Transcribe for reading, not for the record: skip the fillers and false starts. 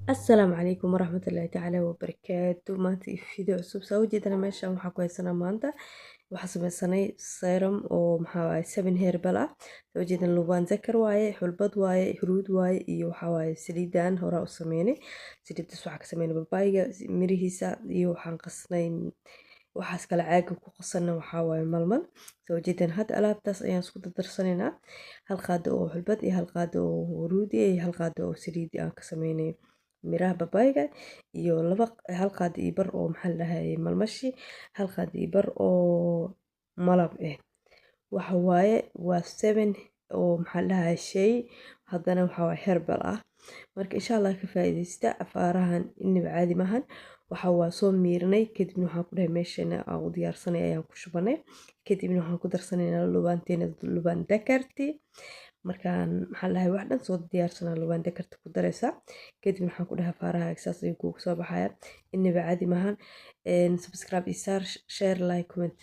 السلام عليكم ورحمة الله تعالى وبركاته maanta video cusub soo jeedana meeshan waxaa ku haysanaa maanta waxaa sameysanay serum oo maxaa waaye 7 herbal ah soo jeedan lubaan zakar waaye xulbad waaye huruud waaye iyo waxaa waaye saliidan hore u sameynay saliidaas waxaa ka sameynay babaayga mirihiisa iyo waxaan qasnay waxaas kala caaga ku qasanna waxaa waaye malmal soo jeedan hadda alaabtaas ayaan isku dardarsanaynaa hal qaado oo xulbad iyo hal qaado oo huruud iyo hal qaado oo saliid aan ka sameynay miraha babaayga iyo hal qaado iyo bar oo maxaa la dhahaye malmashi hal qaado iyo bar oo malab waxa waaye waa 7 oo maxaa la dhahaye shay haddana waxa waaye herbal ah marka insha Allah ka faa'iideysta afaarahan inaba caadi maahan waxa waa soo miirnay kadibna waxaan ku dhahay meeshana aan u diyaarsanay ayaan ku shubanay kadibna waxaan ku darsanaynaa lubaanteena lubaan dakarti markaan maxaa lahayd wax dhan soo diyaarsanaa lubaan dakarti ku daraysa kadibna waxaan ku dhahay afaaraha saas ayuu kugu soo baxaya inaba caadi maahan subscribe iyo share like comment